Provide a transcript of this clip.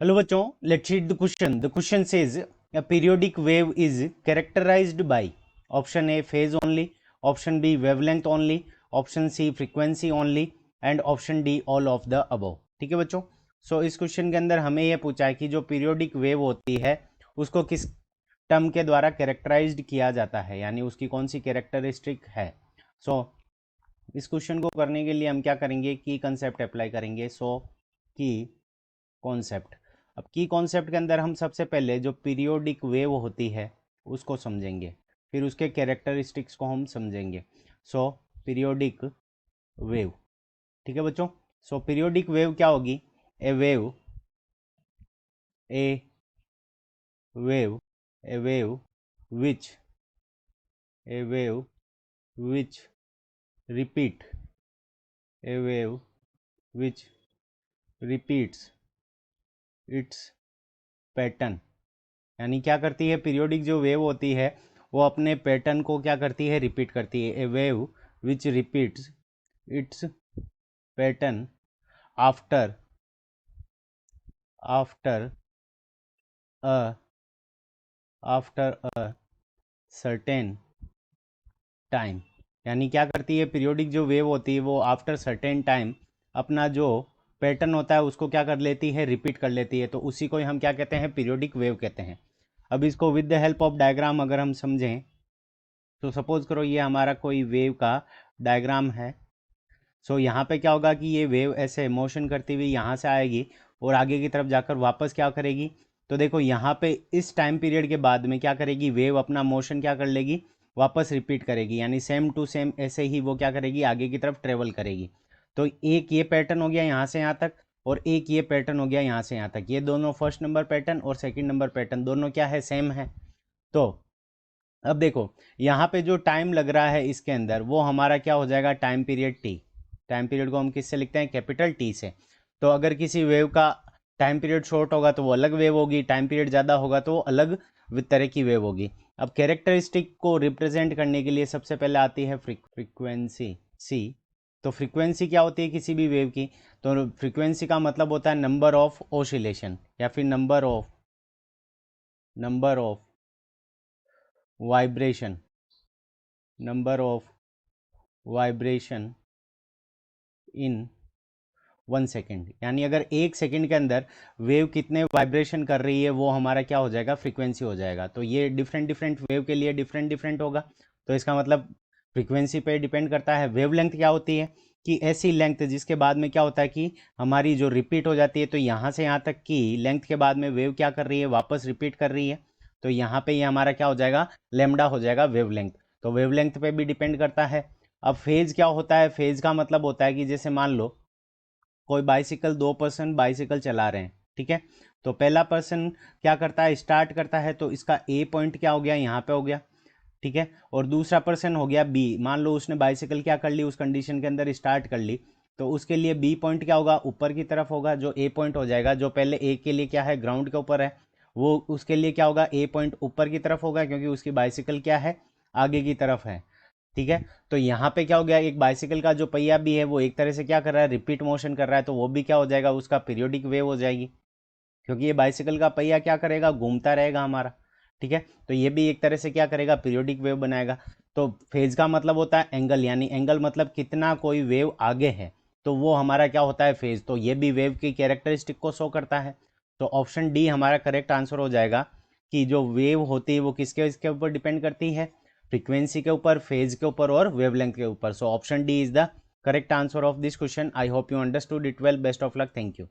Hello बच्चों, let's read the question. The question says a periodic wave is characterized by option A phase only, option B wavelength only, option C frequency only and option D all of the above. ठीक है बच्चों. सो इस question के अंदर हमें यह पूछा है कि जो पीरियोडिक वेव होती है उसको किस टर्म के द्वारा कैरेक्टराइज्ड किया जाता है, यानी उसकी कौन सी कैरेक्टरिस्टिक है. सो इस क्वेश्चन को करने के लिए हम क्या करेंगे, की कंसेप्ट अप्लाई करेंगे. सो की कॉन्सेप्ट. अब की कॉन्सेप्ट के अंदर हम सबसे पहले जो पीरियोडिक वेव होती है उसको समझेंगे, फिर उसके कैरेक्टरिस्टिक्स को हम समझेंगे. So periodic wave. ठीक है बच्चों. सो पीरियोडिक वेव क्या होगी? A wave a wave a wave which repeat a wave which repeats its pattern. यानी क्या करती है, पीरियोडिक जो वेव होती है वो अपने पैटर्न को क्या करती है, रिपीट करती है. A wave which repeats its pattern after a certain time. यानी क्या करती है, पीरियोडिक जो वेव होती है वो आफ्टर सर्टेन टाइम अपना जो पैटर्न होता है उसको क्या कर लेती है, रिपीट कर लेती है. तो उसी को हम क्या कहते हैं, पीरियोडिक वेव कहते हैं. अब इसको with the help of diagram अगर हम समझें तो सपोज करो ये हमारा कोई वेव का डायग्राम है. सो यहाँ पे क्या होगा कि ये वेव ऐसे मोशन करती हुई यहाँ से आएगी और आगे की तरफ जाकर वापस क्या करेगी. तो देखो यहाँ पे इस टाइम पीरियड के बाद में क्या करेगी, वेव अपना मोशन क्या कर लेगी, वापस रिपीट करेगी. यानी सेम टू सेम ऐसे ही वो क्या करेगी, आगे की तरफ ट्रेवल करेगी. तो एक ये पैटर्न हो गया यहाँ से यहाँ तक और एक ये पैटर्न हो गया यहाँ से यहाँ तक. ये दोनों फर्स्ट नंबर पैटर्न और सेकंड नंबर पैटर्न दोनों क्या है, सेम है. तो अब देखो यहाँ पे जो टाइम लग रहा है इसके अंदर वो हमारा क्या हो जाएगा, time period T. Time period को हम किससे लिखते हैं, कैपिटल टी से. तो अगर किसी वेव का टाइम पीरियड शॉर्ट होगा तो वो अलग वेव होगी, टाइम पीरियड ज़्यादा होगा तो वो अलग तरह की वेव होगी. अब कैरेक्टरिस्टिक को रिप्रेजेंट करने के लिए सबसे पहले आती है फ्रीक्वेंसी सी. तो फ्रीक्वेंसी क्या होती है किसी भी वेव की, तो फ्रीक्वेंसी का मतलब होता है नंबर ऑफ ऑसिलेशन या फिर number of vibration in 1 second. यानी अगर 1 सेकेंड के अंदर वेव कितने वाइब्रेशन कर रही है वो हमारा क्या हो जाएगा, फ्रीक्वेंसी हो जाएगा. तो ये डिफरेंट वेव के लिए डिफरेंट होगा. तो इसका मतलब फ्रीक्वेंसी पे डिपेंड करता है. वेवलेंथ क्या होती है कि ऐसी लेंथ जिसके बाद में क्या होता है कि हमारी जो रिपीट हो जाती है, तो यहाँ से यहाँ तक की लेंथ के बाद में वेव क्या कर रही है, वापस रिपीट कर रही है. तो यहाँ पे ये हमारा क्या हो जाएगा, लेमडा हो जाएगा वेवलेंथ. तो वेवलेंथ पे भी डिपेंड करता है. अब फेज क्या होता है, फेज का मतलब होता है कि जैसे मान लो कोई बाइसिकल, 2 पर्सन बाइसिकल चला रहे हैं. ठीक है. तो पहला पर्सन क्या करता है, स्टार्ट करता है. तो इसका ए पॉइंट क्या हो गया, यहाँ पे हो गया. ठीक है. और दूसरा पर्सन हो गया बी. मान लो उसने बाइसिकल क्या कर ली, उस कंडीशन के अंदर स्टार्ट कर ली. तो उसके लिए बी पॉइंट क्या होगा, ऊपर की तरफ होगा. जो ए पॉइंट हो जाएगा, जो पहले ए के लिए क्या है, ग्राउंड के ऊपर है, वो उसके लिए क्या होगा, ए पॉइंट ऊपर की तरफ होगा क्योंकि उसकी बाइसिकल क्या है, आगे की तरफ है. ठीक है. तो यहाँ पे क्या हो गया, एक बाइसिकल का जो पहिया भी है वो एक तरह से क्या कर रहा है, रिपीट मोशन कर रहा है. तो वो भी क्या हो जाएगा, उसका पीरियोडिक वेव हो जाएगी क्योंकि ये बाइसिकल का पहिया क्या करेगा, घूमता रहेगा हमारा. ठीक है. तो ये भी एक तरह से क्या करेगा, पीरियोडिक वेव बनाएगा. तो फेज का मतलब होता है एंगल, यानी एंगल मतलब कितना कोई वेव आगे है, तो वो हमारा क्या होता है, फेज. तो ये भी वेव की कैरेक्टरिस्टिक को शो करता है. तो ऑप्शन डी हमारा करेक्ट आंसर हो जाएगा कि जो वेव होती है वो किसके इसके ऊपर डिपेंड करती है, फ्रीक्वेंसी के ऊपर, फेज के ऊपर और वेवलेंथ के ऊपर. So option D is the correct answer of this question. I hope you understood it well. Best of luck. Thank you.